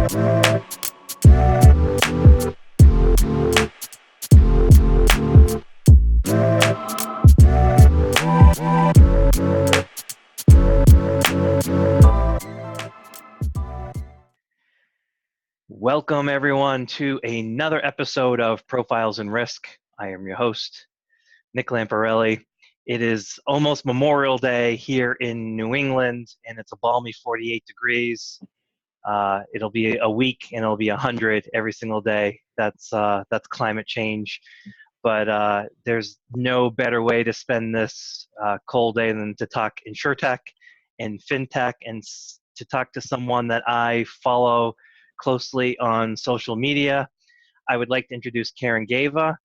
Welcome everyone to another episode of Profiles in Risk. I am your host, Nick Lamparelli. It is almost Memorial Day here in New England, and it's a balmy 48 degrees. It'll be a week, and it'll be 100 every single day. That's climate change. But there's no better way to spend this cold day than to talk insurtech and fintech, and to talk to someone that I follow closely on social media. I would like to introduce Karen Geva.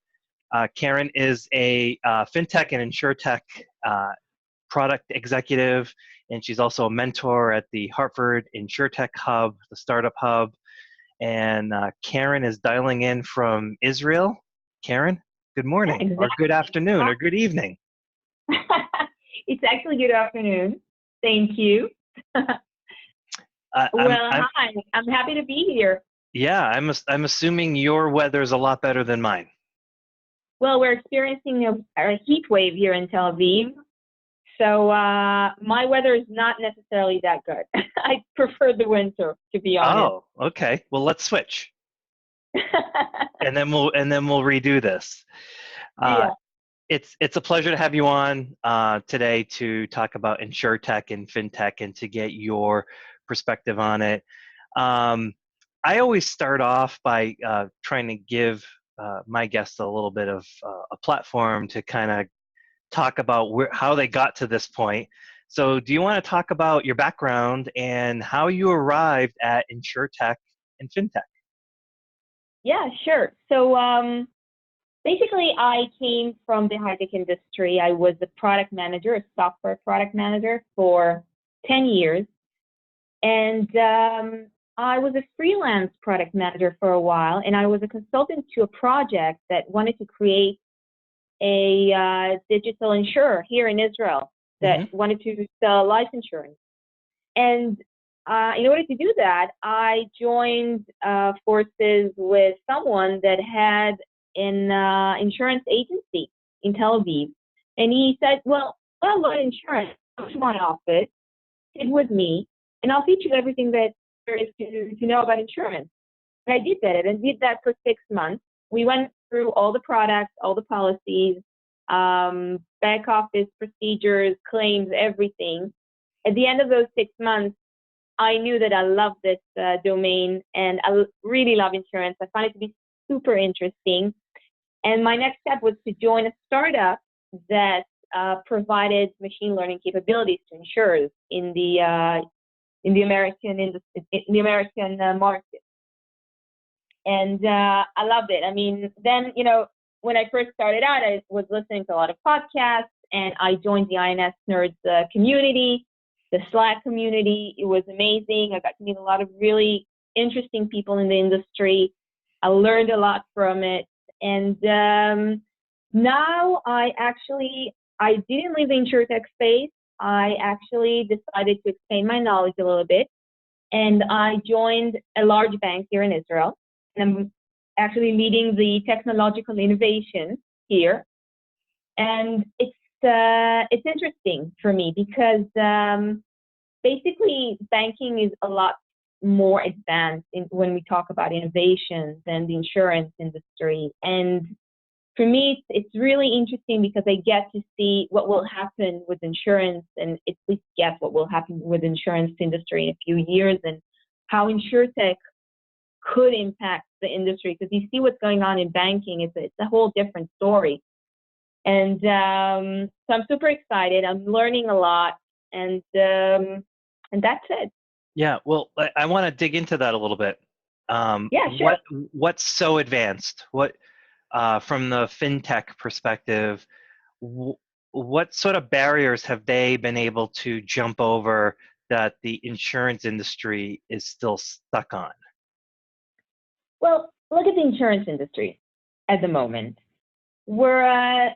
Karen is a fintech and insurtech product executive, and she's also a mentor at the Hartford Insurtech Hub, the Startup Hub. And Karen is dialing in from Isreal. Karen, good morning, exactly. Or good afternoon, or good evening. It's actually good afternoon. Thank you. Hi. I'm happy to be here. Yeah, I'm assuming your weather's a lot better than mine. Well, we're experiencing a heat wave here in Tel Aviv, so my weather is not necessarily that good. I prefer the winter, to be honest. Oh, okay. Well, let's switch, and then we'll redo this. Yeah. It's a pleasure to have you on today to talk about insurtech and fintech and to get your perspective on it. I always start off by trying to give my guests a little bit of a platform to kind of talk about how they got to this point. So do you want to talk about your background and how you arrived at insurtech and fintech? Yeah, sure. So basically, I came from the high-tech industry. I was a product manager, a software product manager for 10 years. And I was a freelance product manager for a while, and I was a consultant to a project that wanted to create a digital insurer here in Israel that wanted to sell life insurance. And in order to do that, I joined forces with someone that had an insurance agency in Tel Aviv. And he said, well, I love insurance. Come on off it. Sit with me, and I'll teach you everything that there is to know about insurance. And I did that, and did that for 6 months. We went through all the products, all the policies, back office procedures, claims, everything. At the end of those 6 months, I knew that I loved this domain, and I really love insurance. I found it to be super interesting. And my next step was to join a startup that provided machine learning capabilities to insurers in the American market. And I loved it. I mean, then, when I first started out, I was listening to a lot of podcasts, and I joined the INS Nerds community, the Slack community. It was amazing. I got to meet a lot of really interesting people in the industry. I learned a lot from it. And now I didn't leave the insurtech space. I actually decided to expand my knowledge a little bit, and I joined a large bank here in Israel. And I'm actually leading the technological innovation here. And it's interesting for me because basically banking is a lot more advanced when we talk about innovations than the insurance industry. And for me, it's really interesting because I get to see what will happen with insurance, and at least guess what will happen with the insurance industry in a few years, and how insurtech could impact the industry. Because you see what's going on in banking, it's a whole different story. And so I'm super excited. I'm learning a lot, and that's it. Yeah, well, I want to dig into that a little bit. Yeah, sure. What's so advanced? What from the fintech perspective, what sort of barriers have they been able to jump over that the insurance industry is still stuck on? Well, look at the insurance industry at the moment. We're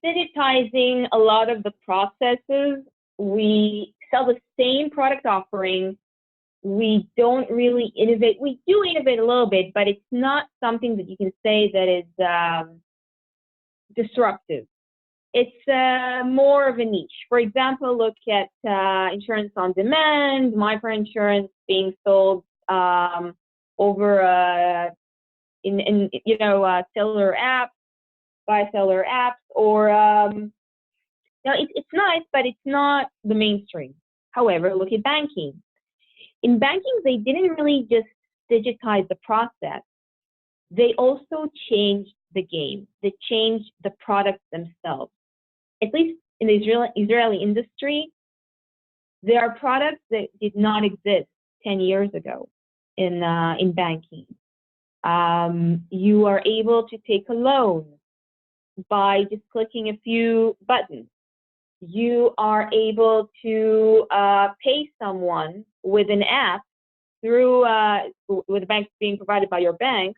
digitizing a lot of the processes. We sell the same product offering we don't really innovate. We do innovate a little bit, but it's not something that you can say that is disruptive. It's more of a niche. For example, look at insurance on demand, microinsurance being sold over in cellular apps, by cellular apps, or it's nice, but it's not the mainstream. However, look at banking. In banking, they didn't really just digitize the process. They also changed the game. They changed the products themselves. At least in the Israeli industry, there are products that did not exist 10 years ago in banking. You are able to take a loan by just clicking a few buttons. You are able to pay someone with an app through with the bank being provided by your bank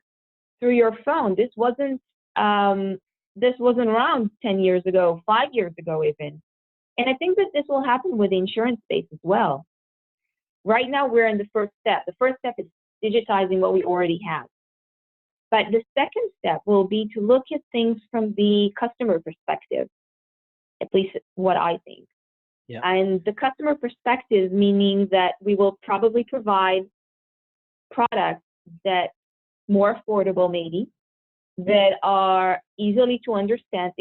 through your phone. This wasn't around 10 years ago, 5 years ago even. And I think that this will happen with the insurance space as well. Right now, we're in the first step. The first step is digitizing what we already have. But the second step will be to look at things from the customer perspective, at least what I think. Yeah. And the customer perspective, meaning that we will probably provide products that more affordable maybe, that are easy to understand,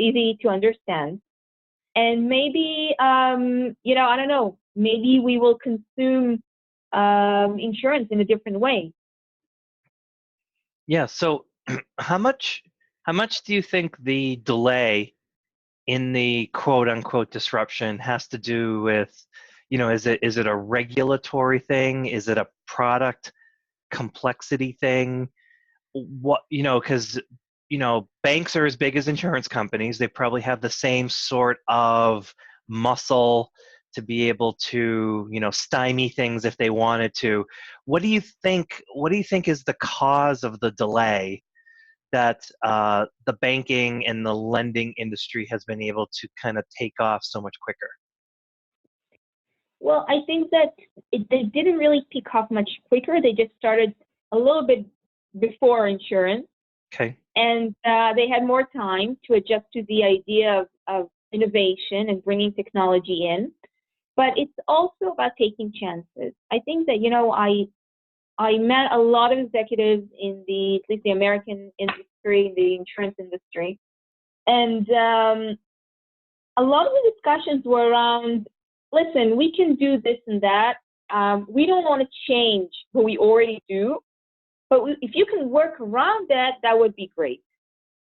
and maybe, I don't know, maybe we will consume insurance in a different way. Yeah. So how much do you think the delay in the quote unquote disruption has to do with, is it a regulatory thing? Is it a product complexity thing? What, because, banks are as big as insurance companies. They probably have the same sort of muscle to be able to, stymie things if they wanted to. What do you think is the cause of the delay that the banking and the lending industry has been able to kind of take off so much quicker? Well, I think that they didn't really pick off much quicker. They just started a little bit before insurance. Okay. And they had more time to adjust to the idea of innovation and bringing technology in. But it's also about taking chances. I think that, I met a lot of executives in at least the American industry, the insurance industry. And a lot of the discussions were around, listen, we can do this and that. We don't want to change what we already do. But if you can work around that, that would be great.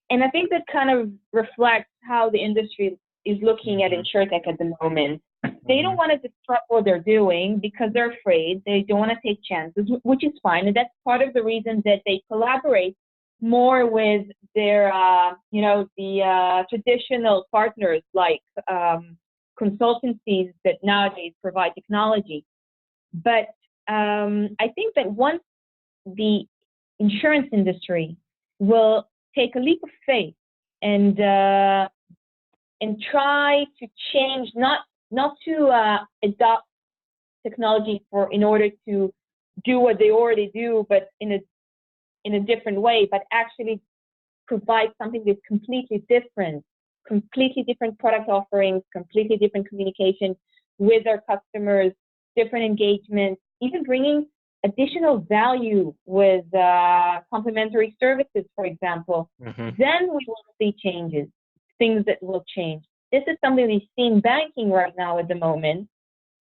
And I think that kind of reflects how the industry is looking at insurtech at the moment. They don't want to disrupt what they're doing because they're afraid. They don't want to take chances, which is fine. And that's part of the reason that they collaborate more with their, the traditional partners like consultancies that nowadays provide technology. But I think that once the insurance industry will take a leap of faith and try to change, not to adopt technology in order to do what they already do, but in a different way, but actually provide something that's completely different product offerings, completely different communication with their customers, different engagements, even bringing additional value with complementary services, for example, then we will see changes, things that will change. This is something we see in banking right now at the moment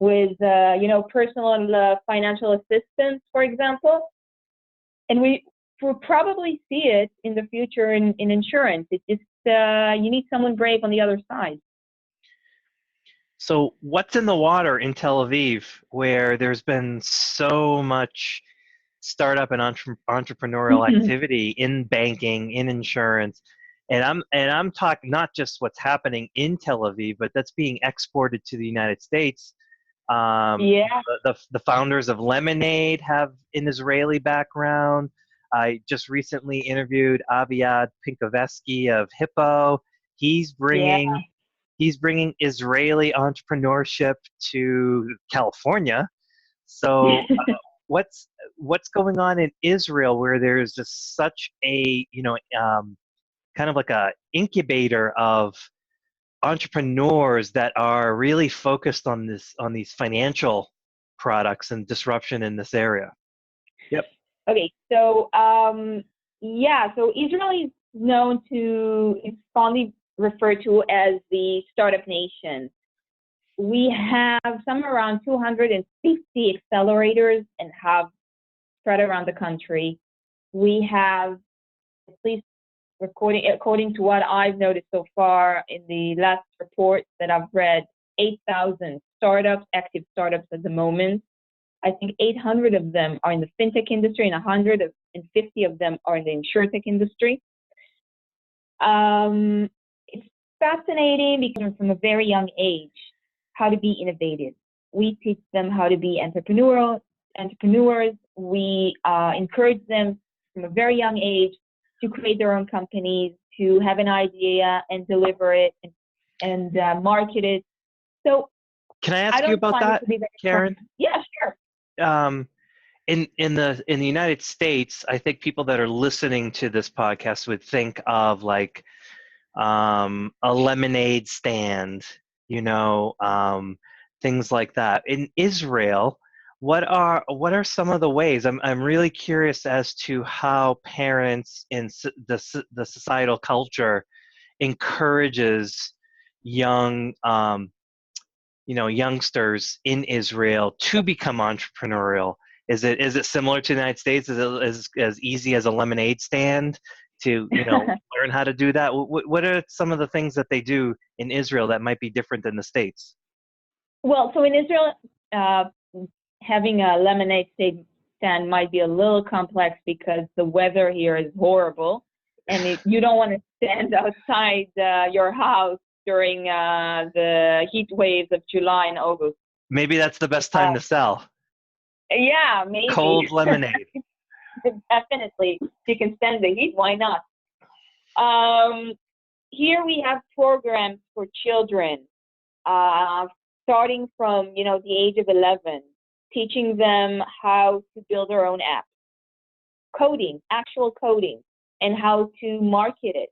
with, personal and financial assistance, for example. And we will probably see it in the future in insurance. It's just, you need someone brave on the other side. So what's in the water in Tel Aviv, where there's been so much startup and entrepreneurial activity in banking, in insurance, and I'm talking not just what's happening in Tel Aviv, but that's being exported to the United States. The founders of Lemonade have an Israeli background. I just recently interviewed Aviad Pinkovesky of Hippo. He's bringing Israeli entrepreneurship to California. So what's going on in Israel, where there's just such a kind of like a incubator of entrepreneurs that are really focused on these financial products and disruption in this area. Yep. Okay, so so Israel is known to, it's fondly referred to as the startup nation. We have somewhere around 250 accelerators and hubs spread around the country. We have, at least according to what I've noticed so far in the last report that I've read, 8,000 startups, active startups at the moment. I think 800 of them are in the Fintech industry and 150 of them are in the insurtech industry. It's fascinating because from a very young age, how to be innovative. We teach them how to be entrepreneurs. We encourage them from a very young age to create their own companies, to have an idea and deliver it and market it. So, can I ask you about that, Karen? Yeah, sure. In the United States, I think people that are listening to this podcast would think of like a lemonade stand, things like that. In Israel, what are some of the ways? I'm really curious as to how parents in the societal culture encourages young youngsters in Israel to become entrepreneurial. Is it similar to the United States? Is it as easy as a lemonade stand to learn how to do that? What are some of the things that they do in Israel that might be different than the States? Well, so in Israel, having a lemonade stand might be a little complex because the weather here is horrible, and you don't want to stand outside your house during the heat waves of July and August. Maybe that's the best time to sell. Yeah, maybe. Cold lemonade. Definitely. If you can stand the heat, why not? Here we have programs for children, starting from, the age of 11, teaching them how to build their own apps, actual coding, and how to market it.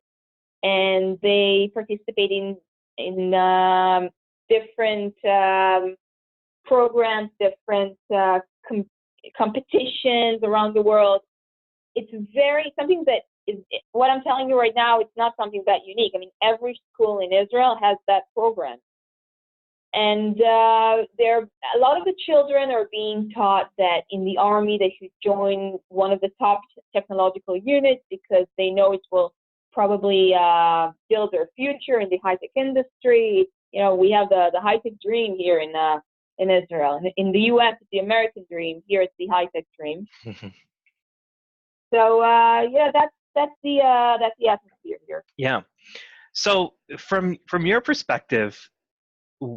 And they participate in different programs, different competitions around the world. It's something that is, what I'm telling you right now, it's not something that unique. I mean, every school in Israel has that program. And a lot of the children are being taught that in the army they should join one of the top technological units because they know it will probably build their future in the high-tech industry. We have the high-tech dream here in Israel. In the U.S., it's the American dream. Here, it's the high-tech dream. So that's the atmosphere here. Yeah. So from your perspective,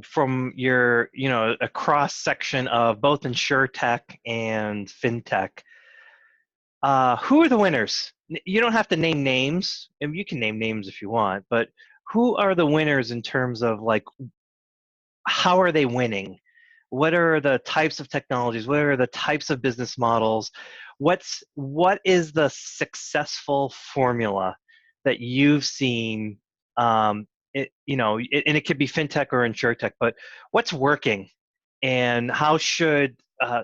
from your a cross section of both insurtech and fintech, who are the winners? You don't have to name names, and you can name names if you want, but who are the winners in terms of like how are they winning? What are the types of technologies? What are the types of business models? What is the successful formula that you've seen? And it could be fintech or insurtech, but what's working, and how should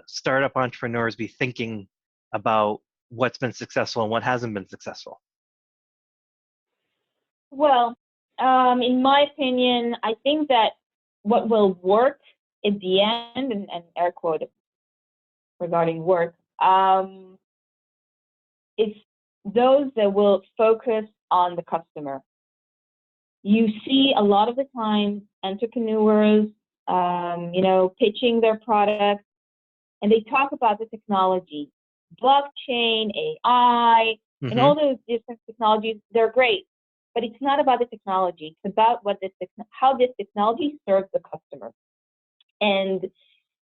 startup entrepreneurs be thinking about what's been successful and what hasn't been successful? Well, in my opinion, I think that what will work at the end, and air quote regarding work, is those that will focus on the customer. You see a lot of the time entrepreneurs, pitching their products, and they talk about the technology, blockchain, AI, and all those different technologies. They're great, but it's not about the technology. It's about how this technology serves the customer. And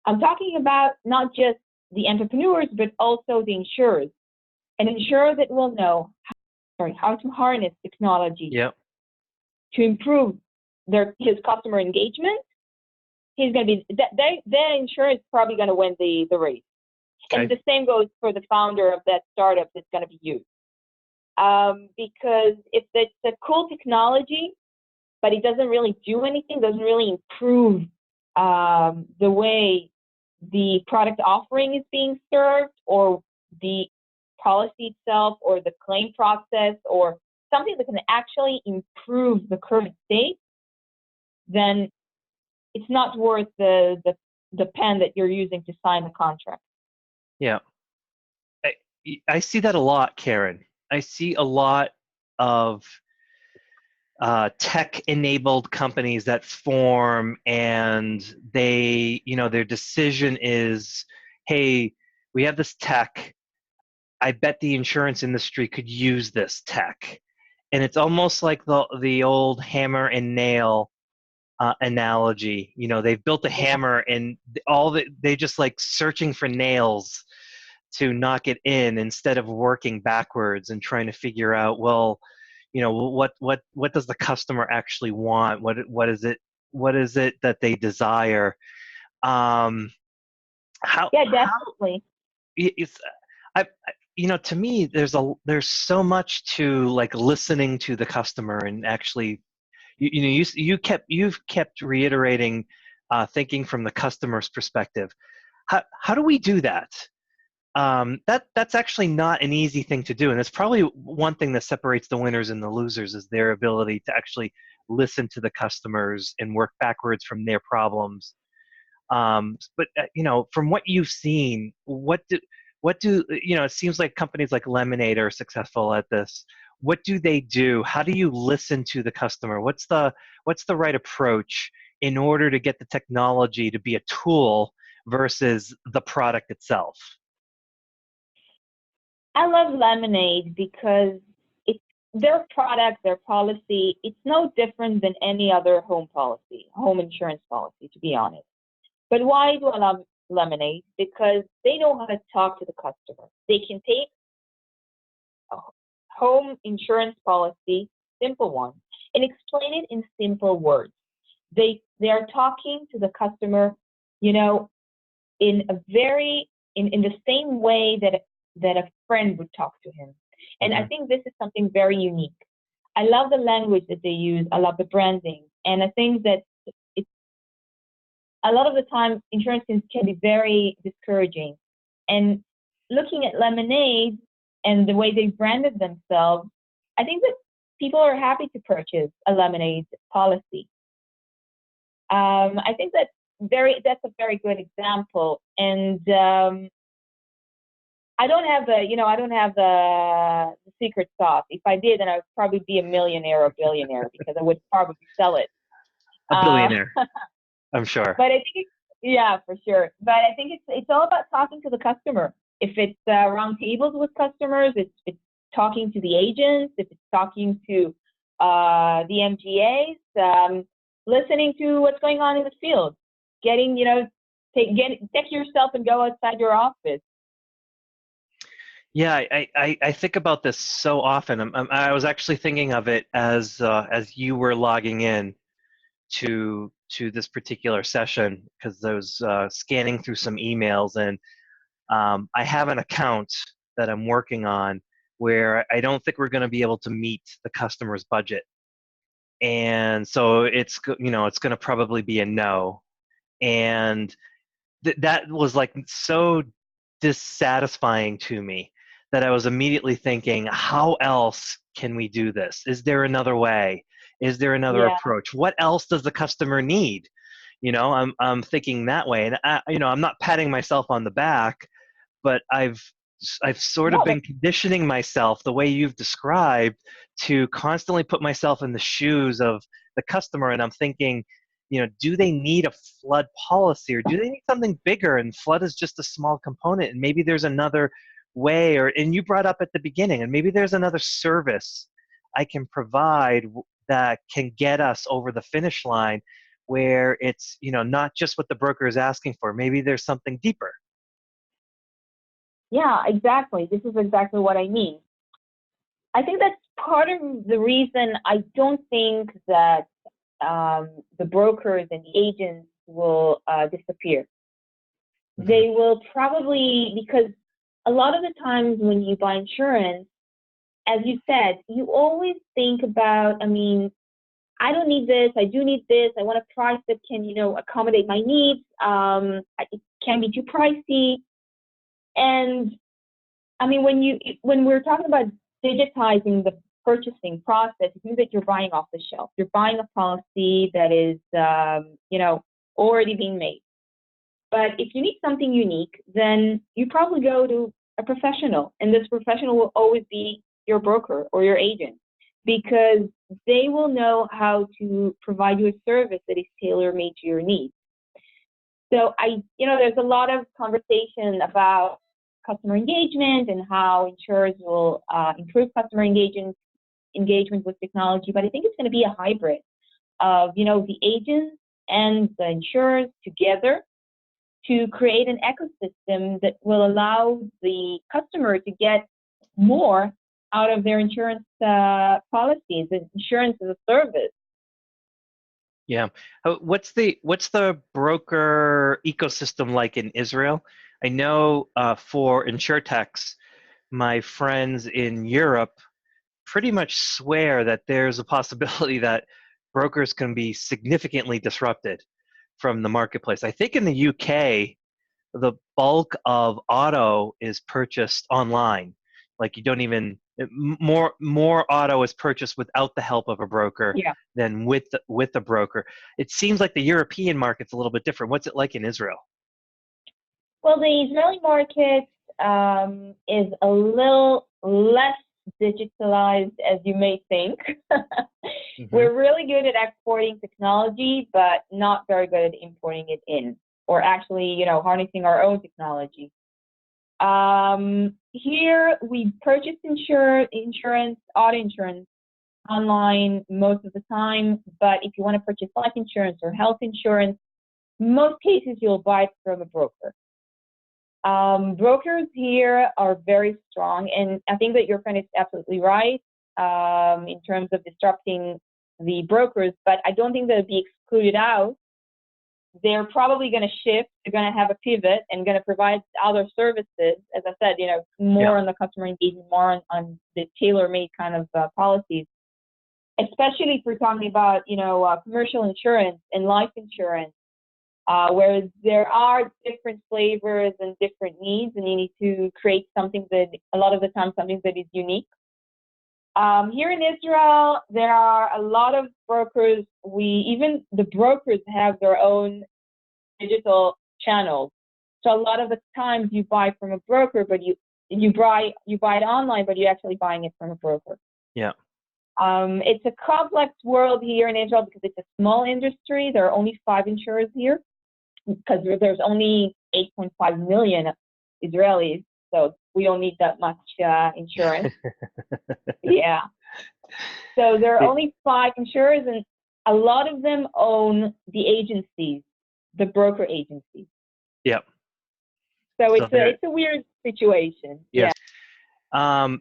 I'm talking about not just the entrepreneurs, but also the insurers. An insurer that will know how to harness technology to improve his customer engagement, he's going to be that insurer is probably going to win the race. And Okay. the same goes for the founder of that startup that's going to be used. Because if it's a cool technology, but it doesn't really do anything, doesn't really improve the way the product offering is being served, or the policy itself, or the claim process, or something that can actually improve the current state, then it's not worth the pen that you're using to sign the contract. Yeah. I, I see that a lot, Karen. I see a lot of tech-enabled companies that form, and they, their decision is, hey, we have this tech. I bet the insurance industry could use this tech, and it's almost like the old hammer and nail analogy. They've built a Yeah. hammer, and they just like searching for nails to knock it in instead of working backwards and trying to figure out, well, what does the customer actually want? What is it that they desire? Um, how Yeah, how definitely. it's to me, there's so much to like listening to the customer and actually, you've kept reiterating, thinking from the customer's perspective. How do we do that? That's actually not an easy thing to do, and it's probably one thing that separates the winners and the losers, is their ability to actually listen to the customers and work backwards from their problems. But from what you've seen, what do it seems like companies like Lemonade are successful at this. What do they do? How do you listen to the customer? What's the right approach in order to get the technology to be a tool versus the product itself? I love Lemonade because it's their product, their policy, it's no different than any other home insurance policy, to be honest. But why do I love Lemonade? Because they know how to talk to the customer. They can take a home insurance policy, simple one, and explain it in simple words. They are talking to the customer, you know, in a very in the same way that a friend would talk to him. And I Hmm. think this is something very unique. I love the language that they use. I love the branding, and I think that it's a lot of the time insurance can be very discouraging. And looking at Lemonade and the way they branded themselves, I think that people are happy to purchase a Lemonade policy. I think that's a very good example. And I don't have the secret sauce. If I did, then I would probably be a millionaire or billionaire because I would probably sell it. A Uh, billionaire, I'm sure. but I think yeah, for sure. But I think it's all about talking to the customer. If it's round tables with customers, it's talking to the agents. If it's talking to the MGAs, listening to what's going on in the field, getting take yourself and go outside your office. Yeah, I think about this so often. I was actually thinking of it as you were logging in to this particular session, because I was scanning through some emails, and I have an account that I'm working on where I don't think we're going to be able to meet the customer's budget, and so it's going to probably be a no. And that was like so dissatisfying to me that I was immediately thinking, how else can we do this? Is there another way? Is there another Yeah, approach? What else does the customer need? I'm thinking that way, and I'm not patting myself on the back, but I've sort of no, been conditioning myself the way you've described to constantly put myself in the shoes of the customer, and I'm thinking, do they need a flood policy, or do they need something bigger? And flood is just a small component, and maybe there's another way, and you brought up at the beginning, and maybe there's another service I can provide that can get us over the finish line, where it's not just what the broker is asking for. Maybe there's something deeper. yeah, exactly. This is exactly what I mean. I think that's part of the reason I don't think that the brokers and the agents will disappear. They will probably, because a lot of the times when you buy insurance, as you said, you always think about, I mean, I don't need this, I do need this, I want a price that can, accommodate my needs. It can't be too pricey. And I mean, when we're talking about digitizing the purchasing process, it means that you're buying off the shelf. You're buying a policy that is, already being made. But if you need something unique, then you probably go to a professional, and this professional will always be your broker or your agent, because they will know how to provide you a service that is tailor-made to your needs. So there's a lot of conversation about customer engagement and how insurers will improve customer engagement with technology, but I think it's going to be a hybrid of, the agents and the insurers together to create an ecosystem that will allow the customer to get more out of their insurance policies, and insurance as a service. Yeah. What's the broker ecosystem like in Israel? I know for insurtechs, my friends in Europe pretty much swear that there's a possibility that brokers can be significantly disrupted from the marketplace. I think in the UK, the bulk of auto is purchased online. Like, you don't even more auto is purchased without the help of a broker than with the broker. It seems like the European market's a little bit different. What's it like in Israel? Well, the Israeli market is a little less digitalized as you may think. We're really good at exporting technology, but not very good at importing it in, or actually, harnessing our own technology. Here we purchase insurance, auto insurance online most of the time, but if you want to purchase life insurance or health insurance, most cases you'll buy it from a broker. Brokers here are very strong, and I think that your friend is absolutely right in terms of disrupting the brokers, but I don't think they'll be excluded out. They're probably going to shift. They're going to have a pivot and going to provide other services. As I said, more on the customer engagement, more on the tailor-made kind of policies. Especially if we're talking about, commercial insurance and life insurance, where there are different flavors and different needs, and you need to create something that, a lot of the time, something that is unique. Here in Israel, there are a lot of brokers. Even the brokers have their own digital channels. So a lot of the times you buy from a broker, but you buy it online, but you're actually buying it from a broker. Yeah. It's a complex world here in Israel because it's a small industry. There are only 5 insurers here because there's only 8.5 million Israelis. So we don't need that much insurance. Yeah. So there are only 5 insurers, and a lot of them own the agencies, the broker agencies. Yep. So it's a weird situation. Yes. Yeah.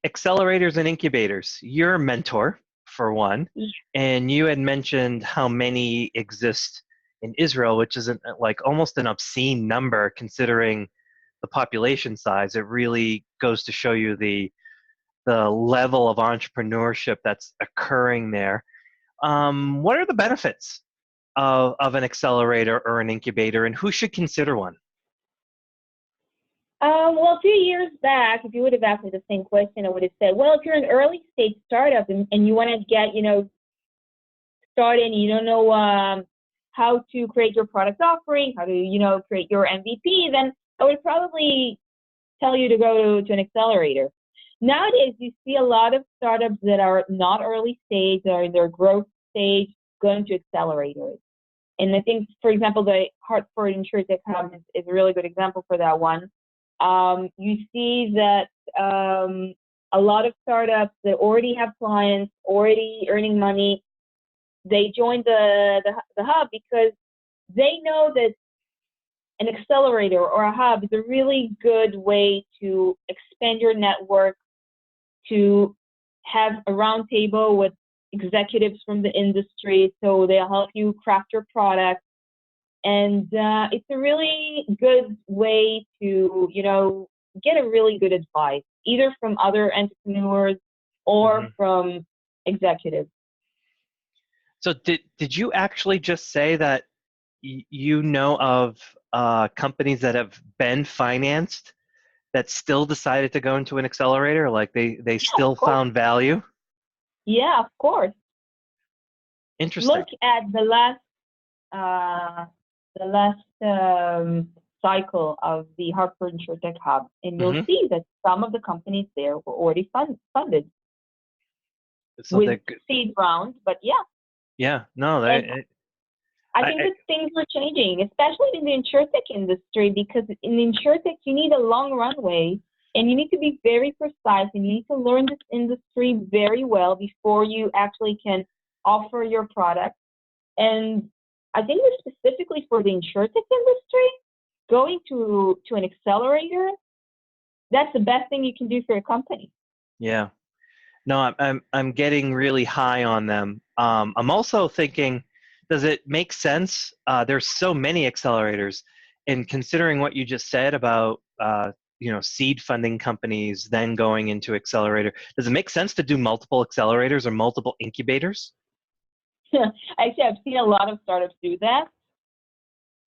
Accelerators and incubators. You're a mentor, for one, and you had mentioned how many exist in Israel, which is almost an obscene number considering the population size. It really goes to show you the level of entrepreneurship that's occuring there. What are the benefits of an accelerator or an incubator, and who should consider one? Well, a few years back, if you would have asked me the same question, I would have said, well, if you're an early stage startup and you want to get, started and you don't know how to create your product offering, how to, create your MVP, then I would probably tell you to go to an accelerator. Nowadays, you see a lot of startups that are not early stage or in their growth stage going to accelerators. And I think, for example, the Hartford InsurtechStartup Hub is a really good example for that one. You see that a lot of startups that already have clients, already earning money, they join the hub because they know that an accelerator or a hub is a really good way to expand your network, to have a round table with executives from the industry, so they'll help you craft your product. And it's a really good way to, get a really good advice, either from other entrepreneurs or Hmm. from executives. So did you actually just say that you know of companies that have been financed that still decided to go into an accelerator? Like they Yeah, still of course. found value? Yeah, of course. Interesting. Look at uh, the last cycle of the Hartford InsurTech Hub, and you'll Hmm. see that some of the companies there were already funded So with they, seed rounds. But yeah, yeah, no, and I think I that things are changing, especially in the insurtech industry, because in insurtech you need a long runway and you need to be very precise and you need to learn this industry very well before you actually can offer your product. And I think that specifically for the insurtech industry, going to an accelerator, that's the best thing you can do for a company. yeah. No, I'm getting really high on them. I'm also thinking, does it make sense? There's so many accelerators, and considering what you just said about seed funding companies then going into accelerator, does it make sense to do multiple accelerators or multiple incubators? Actually, I've seen a lot of startups do that.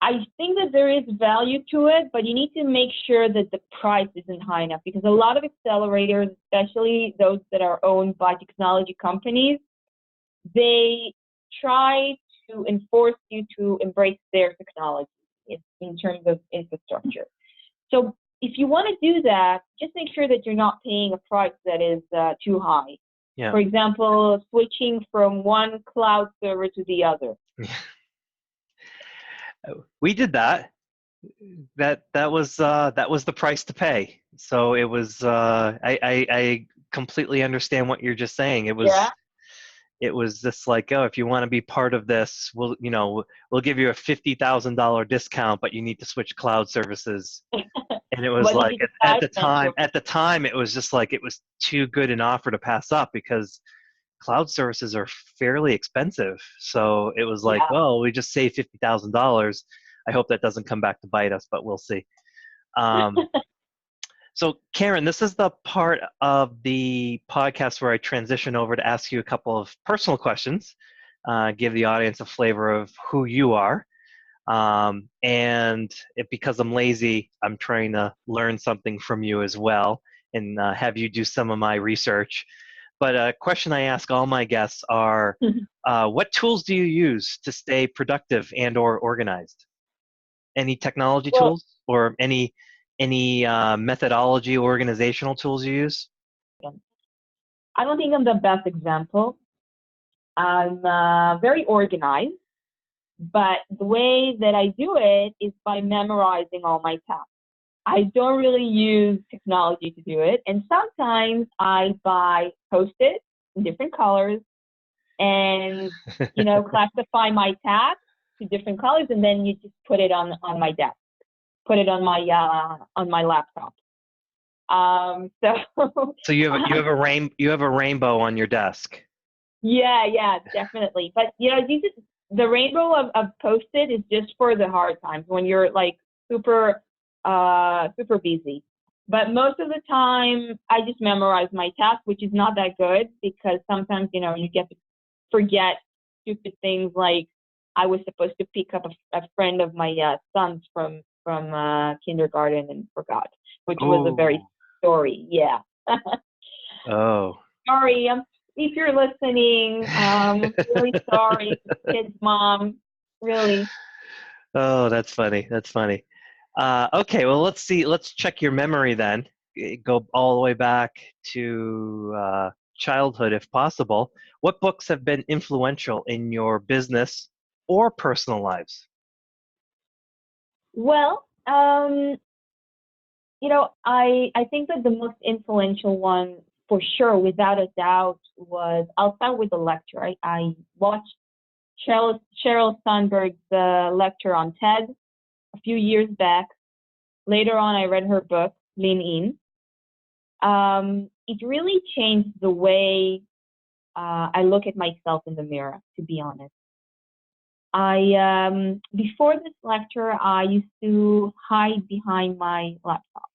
I think that there is value to it, but you need to make sure that the price isn't high enough because a lot of accelerators, especially those that are owned by technology companies, they try to enforce you to embrace their technology in terms of infrastructure. So if you want to do that, just make sure that you're not paying a price that is too high. Yeah, For example, switching from one cloud server to the other. we did that. That was the price to pay. So it was. I completely understand what you're just saying. Yeah. It was just like, oh, if you want to be part of this, we'll give you a $50,000 discount, but you need to switch cloud services. And it was What did like you decide eventually? at the time, it was just like it was too good an offer to pass up because cloud services are fairly expensive. So it was like, Yeah. well, we just saved $50,000. I hope that doesn't come back to bite us, but we'll see. Um, so, Karen, this is the part of the podcast where I transition over to ask you a couple of personal questions, give the audience a flavor of who you are. Because I'm lazy, I'm trying to learn something from you as well and have you do some of my research. But a question I ask all my guests are, what tools do you use to stay productive and or organized? Any technology Well, tools or any methodology organizational tools you use? I don't think I'm the best example. I'm very organized, but the way that I do it is by memorizing all my tasks. I don't really use technology to do it. And sometimes I buy post-it in different colors and, classify my tasks to different colors. And then you just put it on my desk, put it on my laptop. So So you have a rainbow on your desk. yeah, definitely. But the rainbow of post-it is just for the hard times when you're like super super busy. But most of the time I just memorize my task, which is not that good because sometimes, you get to forget stupid things like I was supposed to pick up a friend of my son's from kindergarten and forgot, which was a very Oh, story. Yeah. oh. Sorry, if you're listening, really sorry, kid's mom. Really. Oh, that's funny. That's funny. Okay, well, let's see. Let's check your memory then. Go all the way back to childhood, if possible. What books have been influential in your business or personal lives? Well, I think that the most influential one, for sure, without a doubt, was I'll start with the lecture. I watched Sheryl Sandberg's lecture on TED a few years back. Later on, I read her book, Lean In. It really changed the way I look at myself in the mirror, to be honest. Before this lecture, I used to hide behind my laptop.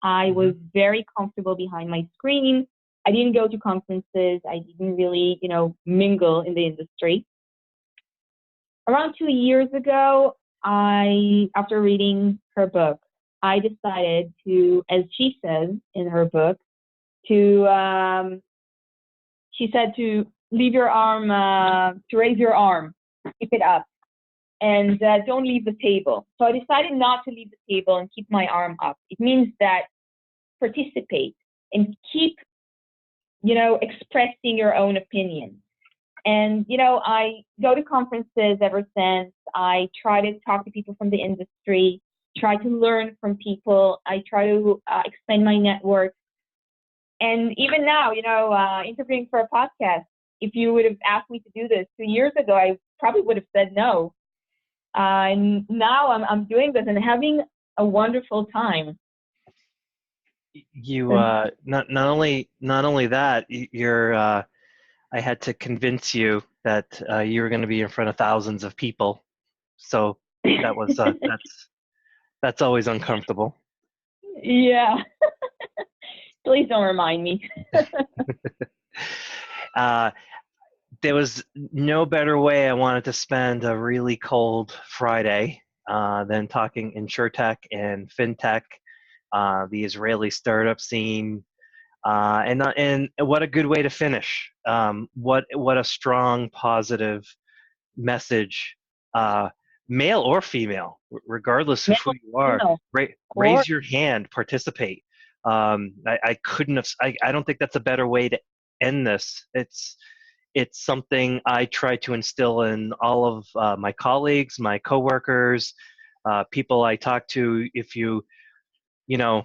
I Mm-hmm. was very comfortable behind my screen. I didn't go to conferences. I didn't really, mingle in the industry. Around 2 years ago, after reading her book, I decided to, as she says in her book, she said to leave your arm, to raise your arm, keep it up, and don't leave the table. So I decided not to leave the table and keep my arm up. It means that participate and keep, expressing your own opinion. And, I go to conferences ever since. I try to talk to people from the industry, try to learn from people. I try to expand my network. And even now, interviewing for a podcast, if you would have asked me to do this 2 years ago, I probably would have said no. And now I'm doing this and having a wonderful time. You not only that, you're I had to convince you that you were going to be in front of thousands of people, so that was that's always uncomfortable. Yeah. Please don't remind me. There was no better way I wanted to spend a really cold Friday than talking insurtech and fintech, the Israeli startup scene, and what a good way to finish. What a strong positive message, male or female, regardless of who you are. Or Raise your hand, participate. I couldn't have. I don't think that's a better way to end this. It's something I try to instill in all of my colleagues, my coworkers, people I talk to. If you know,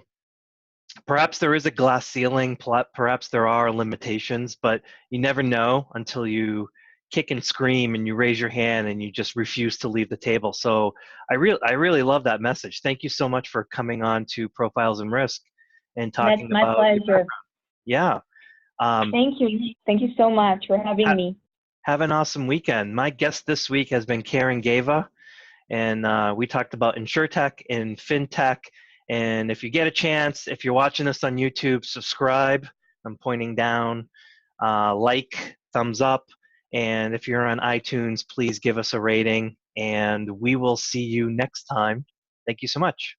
perhaps there is a glass ceiling, perhaps there are limitations, but you never know until you kick and scream and you raise your hand and you just refuse to leave the table. So I really love that message. Thank you so much for coming on to Profiles and Risk and talking that's my about your pleasure. background. Yeah. Thank you. Thank you so much for having me. Have an awesome weekend. My guest this week has been Karen Geva, and we talked about insurtech and fintech. And if you get a chance, if you're watching this on YouTube, subscribe. I'm pointing down, like, thumbs up. And if you're on iTunes, please give us a rating. And we will see you next time. Thank you so much.